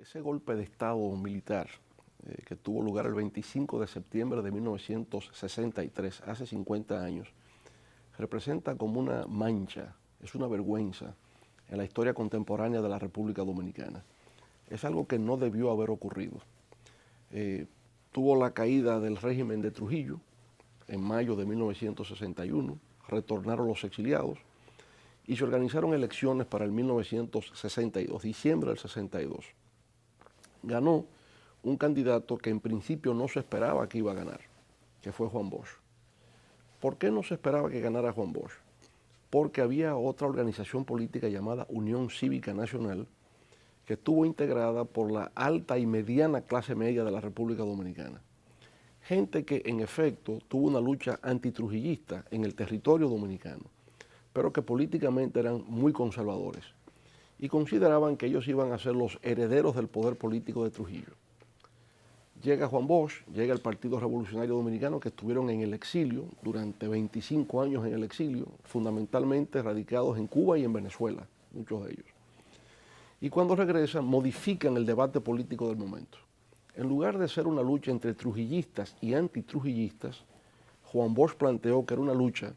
Ese golpe de Estado militar que tuvo lugar el 25 de septiembre de 1963, hace 50 años, representa como una mancha, es una vergüenza en la historia contemporánea de la República Dominicana. Es algo que no debió haber ocurrido. Tuvo la caída del régimen de Trujillo en mayo de 1961, retornaron los exiliados y se organizaron elecciones para el 1962, diciembre del 62. Ganó un candidato que en principio no se esperaba que iba a ganar, que fue Juan Bosch. ¿Por qué no se esperaba que ganara Juan Bosch? Porque había otra organización política llamada Unión Cívica Nacional que estuvo integrada por la alta y mediana clase media de la República Dominicana. Gente que en efecto tuvo una lucha antitrujillista en el territorio dominicano, pero que políticamente eran muy conservadores y consideraban que ellos iban a ser los herederos del poder político de Trujillo. Llega Juan Bosch, llega el Partido Revolucionario Dominicano, que estuvieron en el exilio, durante 25 años en el exilio, fundamentalmente radicados en Cuba y en Venezuela, muchos de ellos. Y cuando regresan, modifican el debate político del momento. En lugar de ser una lucha entre trujillistas y antitrujillistas, Juan Bosch planteó que era una lucha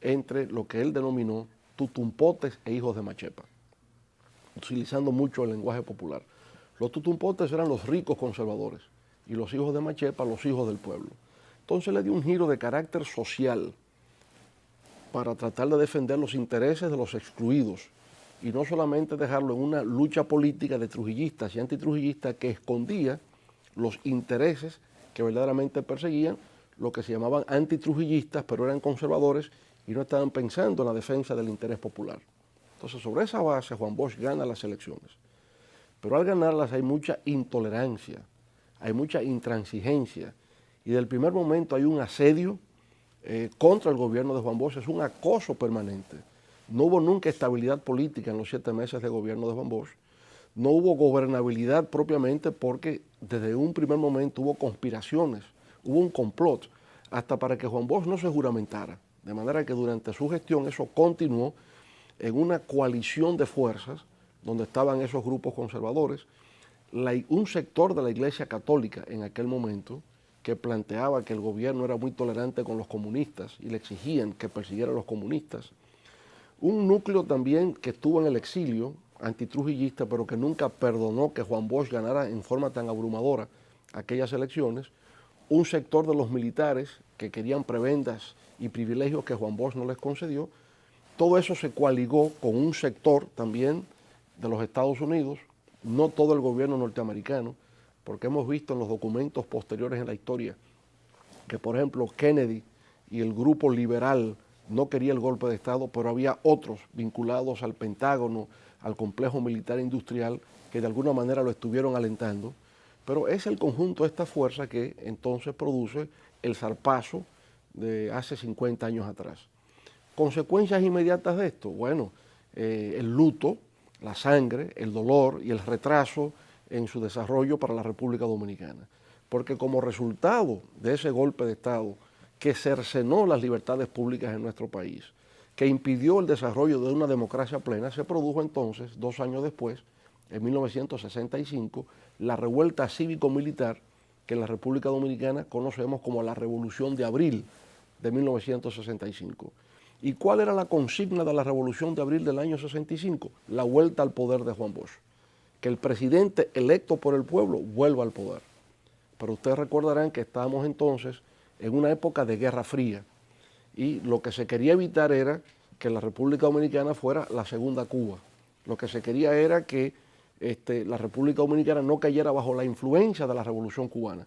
entre lo que él denominó tutumpotes e hijos de machepa, utilizando mucho el lenguaje popular. Los tutumpotes eran los ricos conservadores y los hijos de machepa los hijos del pueblo. Entonces le dio un giro de carácter social para tratar de defender los intereses de los excluidos y no solamente dejarlo en una lucha política de trujillistas y antitrujillistas que escondía los intereses que verdaderamente perseguían lo que se llamaban antitrujillistas, pero eran conservadores y no estaban pensando en la defensa del interés popular. Entonces, sobre esa base, Juan Bosch gana las elecciones. Pero al ganarlas hay mucha intolerancia, hay mucha intransigencia, y del primer momento hay un asedio contra el gobierno de Juan Bosch, es un acoso permanente. No hubo nunca estabilidad política en los 7 meses de gobierno de Juan Bosch, no hubo gobernabilidad propiamente porque desde un primer momento hubo conspiraciones, hubo un complot, hasta para que Juan Bosch no se juramentara. De manera que durante su gestión eso continuó en una coalición de fuerzas donde estaban esos grupos conservadores, un sector de la Iglesia Católica en aquel momento que planteaba que el gobierno era muy tolerante con los comunistas y le exigían que persiguiera a los comunistas, un núcleo también que estuvo en el exilio, antitrujillista, pero que nunca perdonó que Juan Bosch ganara en forma tan abrumadora aquellas elecciones, un sector de los militares que querían prebendas y privilegios que Juan Bosch no les concedió. Todo eso se coaligó con un sector también de los Estados Unidos, no todo el gobierno norteamericano, porque hemos visto en los documentos posteriores en la historia que, por ejemplo, Kennedy y el grupo liberal no quería el golpe de Estado, pero había otros vinculados al Pentágono, al complejo militar industrial, que de alguna manera lo estuvieron alentando. Pero es el conjunto de esta fuerza que entonces produce el zarpazo de hace 50 años atrás. Consecuencias inmediatas de esto, bueno, el luto, la sangre, el dolor y el retraso en su desarrollo para la República Dominicana. Porque como resultado de ese golpe de Estado que cercenó las libertades públicas en nuestro país, que impidió el desarrollo de una democracia plena, se produjo entonces, 2 años después, en 1965, la revuelta cívico-militar que en la República Dominicana conocemos como la Revolución de Abril de 1965. ¿Y cuál era la consigna de la Revolución de Abril del año 65? La vuelta al poder de Juan Bosch. Que el presidente electo por el pueblo vuelva al poder. Pero ustedes recordarán que estábamos entonces en una época de Guerra Fría y lo que se quería evitar era que la República Dominicana fuera la segunda Cuba. Lo que se quería era que la República Dominicana no cayera bajo la influencia de la Revolución Cubana.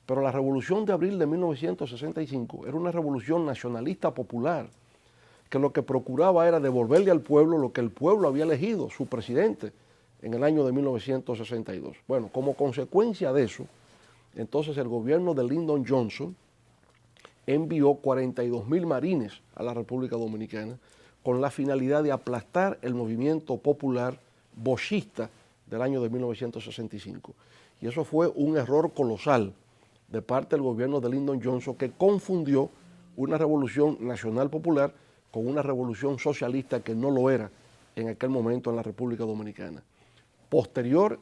Pero la Revolución de Abril de 1965 era una revolución nacionalista popular, que lo que procuraba era devolverle al pueblo lo que el pueblo había elegido, su presidente, en el año de 1962. Bueno, como consecuencia de eso, entonces el gobierno de Lyndon Johnson envió 42.000 marines a la República Dominicana con la finalidad de aplastar el movimiento popular boschista del año de 1965. Y eso fue un error colosal de parte del gobierno de Lyndon Johnson, que confundió una revolución nacional popular con una revolución socialista que no lo era en aquel momento en la República Dominicana. Posterior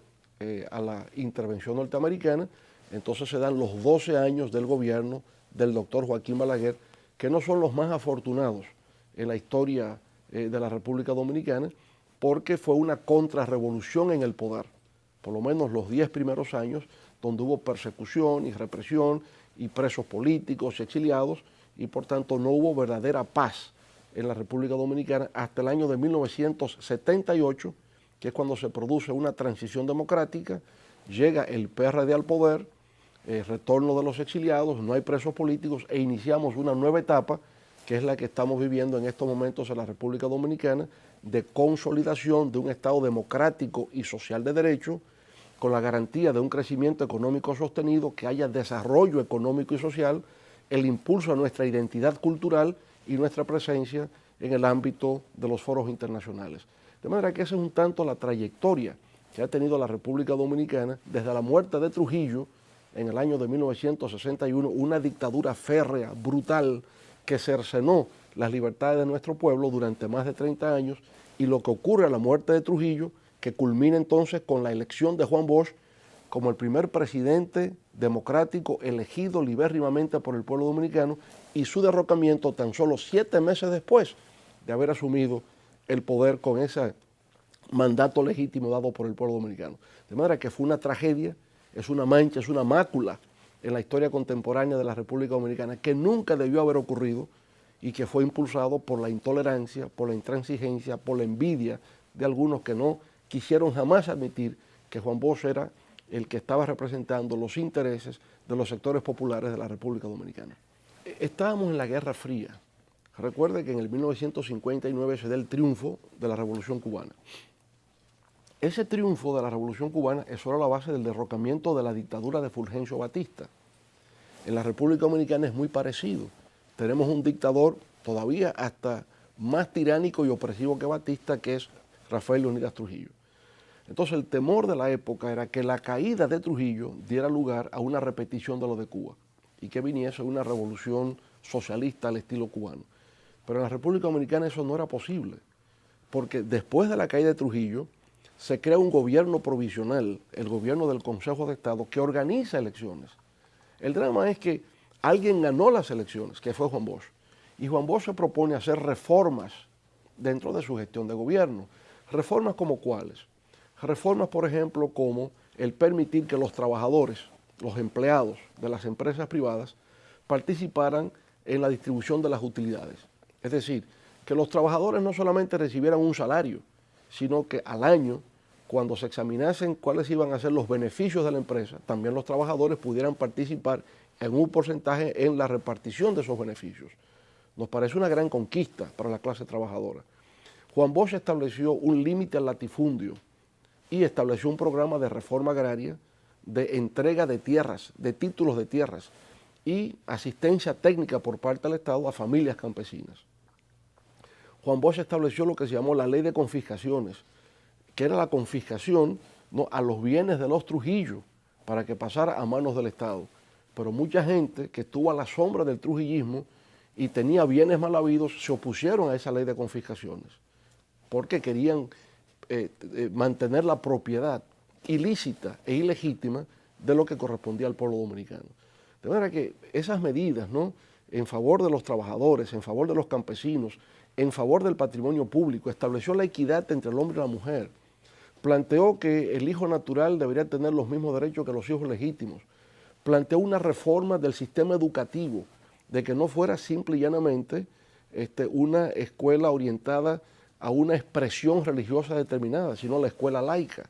a la intervención norteamericana. Entonces se dan los 12 años del gobierno del doctor Joaquín Balaguer, que no son los más afortunados en la historia de la República Dominicana, porque fue una contrarrevolución en el poder, por lo menos los 10 primeros años, donde hubo persecución y represión y presos políticos y exiliados, y por tanto no hubo verdadera paz en la República Dominicana hasta el año de 1978, que es cuando se produce una transición democrática, llega el PRD al poder, retorno de los exiliados, no hay presos políticos e iniciamos una nueva etapa, que es la que estamos viviendo en estos momentos en la República Dominicana, de consolidación de un Estado democrático y social de derecho, con la garantía de un crecimiento económico sostenido, que haya desarrollo económico y social, el impulso a nuestra identidad cultural y nuestra presencia en el ámbito de los foros internacionales. De manera que esa es un tanto la trayectoria que ha tenido la República Dominicana desde la muerte de Trujillo en el año de 1961, una dictadura férrea, brutal, que cercenó las libertades de nuestro pueblo durante más de 30 años, y lo que ocurre a la muerte de Trujillo, que culmina entonces con la elección de Juan Bosch como el primer presidente democrático elegido libérrimamente por el pueblo dominicano, y su derrocamiento tan solo 7 meses después de haber asumido el poder con ese mandato legítimo dado por el pueblo dominicano. De manera que fue una tragedia, es una mancha, es una mácula en la historia contemporánea de la República Dominicana, que nunca debió haber ocurrido y que fue impulsado por la intolerancia, por la intransigencia, por la envidia de algunos que no quisieron jamás admitir que Juan Bosch era el que estaba representando los intereses de los sectores populares de la República Dominicana. Estábamos en la Guerra Fría. Recuerde que en el 1959 se da el triunfo de la Revolución Cubana. Ese triunfo de la Revolución Cubana es solo la base del derrocamiento de la dictadura de Fulgencio Batista. En la República Dominicana es muy parecido. Tenemos un dictador todavía hasta más tiránico y opresivo que Batista, que es Rafael Leónidas Trujillo. Entonces el temor de la época era que la caída de Trujillo diera lugar a una repetición de lo de Cuba y que viniese una revolución socialista al estilo cubano. Pero en la República Dominicana eso no era posible, porque después de la caída de Trujillo se crea un gobierno provisional, el gobierno del Consejo de Estado, que organiza elecciones. El drama es que alguien ganó las elecciones, que fue Juan Bosch, y Juan Bosch se propone hacer reformas dentro de su gestión de gobierno. ¿Reformas como cuáles? Reformas, por ejemplo, como el permitir que los trabajadores, los empleados de las empresas privadas, participaran en la distribución de las utilidades. Es decir, que los trabajadores no solamente recibieran un salario, sino que al año, cuando se examinasen cuáles iban a ser los beneficios de la empresa, también los trabajadores pudieran participar en un porcentaje en la repartición de esos beneficios. Nos parece una gran conquista para la clase trabajadora. Juan Bosch estableció un límite al latifundio y estableció un programa de reforma agraria, de entrega de tierras, de títulos de tierras y asistencia técnica por parte del Estado a familias campesinas. Juan Bosch estableció lo que se llamó la ley de confiscaciones, que era la confiscación, ¿no?, a los bienes de los Trujillo para que pasara a manos del Estado. Pero mucha gente que estuvo a la sombra del trujillismo y tenía bienes mal habidos se opusieron a esa ley de confiscaciones porque querían mantener la propiedad ilícita e ilegítima de lo que correspondía al pueblo dominicano. De manera que esas medidas, ¿no?, en favor de los trabajadores, en favor de los campesinos, en favor del patrimonio público, estableció la equidad entre el hombre y la mujer, planteó que el hijo natural debería tener los mismos derechos que los hijos legítimos, planteó una reforma del sistema educativo, de que no fuera simple y llanamente una escuela orientada a una expresión religiosa determinada, sino la escuela laica.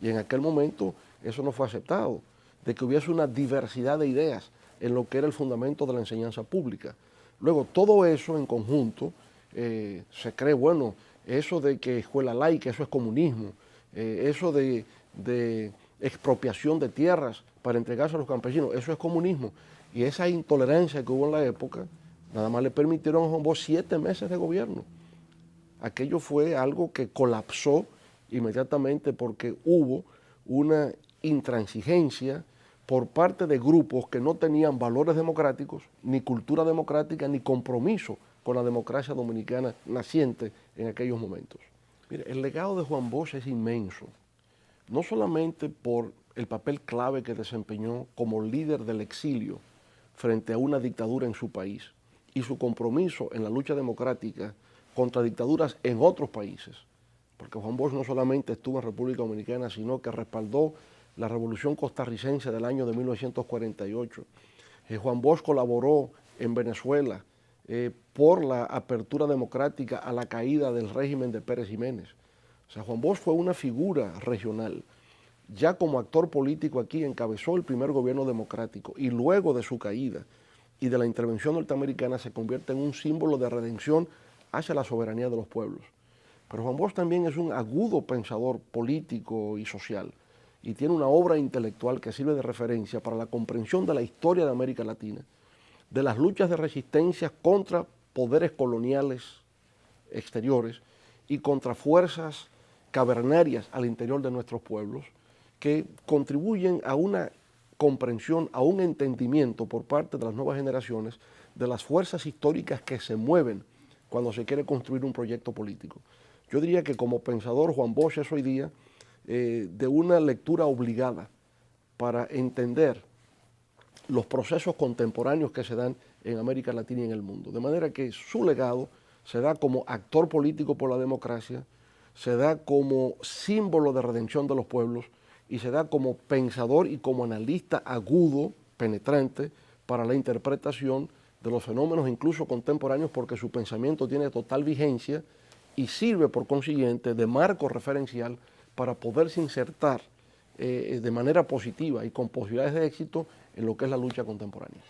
Y en aquel momento eso no fue aceptado, de que hubiese una diversidad de ideas en lo que era el fundamento de la enseñanza pública. Luego, todo eso en conjunto se cree, bueno, eso de que escuela laica, eso es comunismo, eso de expropiación de tierras para entregarse a los campesinos, eso es comunismo. Y esa intolerancia que hubo en la época, nada más le permitieron a Juan Bosch 7 meses de gobierno. Aquello fue algo que colapsó inmediatamente porque hubo una intransigencia por parte de grupos que no tenían valores democráticos, ni cultura democrática, ni compromiso con la democracia dominicana naciente en aquellos momentos. Mire, el legado de Juan Bosch es inmenso. no solamente por el papel clave que desempeñó como líder del exilio frente a una dictadura en su país y su compromiso en la lucha democrática contra dictaduras en otros países, porque Juan Bosch no solamente estuvo en República Dominicana, sino que respaldó la Revolución Costarricense del año de 1948. Juan Bosch colaboró en Venezuela por la apertura democrática a la caída del régimen de Pérez Jiménez. O sea, Juan Bosch fue una figura regional. Ya como actor político aquí encabezó el primer gobierno democrático y luego de su caída y de la intervención norteamericana se convierte en un símbolo de redención hacia la soberanía de los pueblos. Pero Juan Bosch también es un agudo pensador político y social y tiene una obra intelectual que sirve de referencia para la comprensión de la historia de América Latina, de las luchas de resistencia contra poderes coloniales exteriores y contra fuerzas cavernarias al interior de nuestros pueblos que contribuyen a una comprensión, a un entendimiento por parte de las nuevas generaciones de las fuerzas históricas que se mueven cuando se quiere construir un proyecto político. Yo diría que como pensador Juan Bosch es hoy día de una lectura obligada para entender los procesos contemporáneos que se dan en América Latina y en el mundo. De manera que su legado se da como actor político por la democracia, se da como símbolo de redención de los pueblos y se da como pensador y como analista agudo, penetrante, para la interpretación de los fenómenos incluso contemporáneos, porque su pensamiento tiene total vigencia y sirve por consiguiente de marco referencial para poderse insertar de manera positiva y con posibilidades de éxito en lo que es la lucha contemporánea.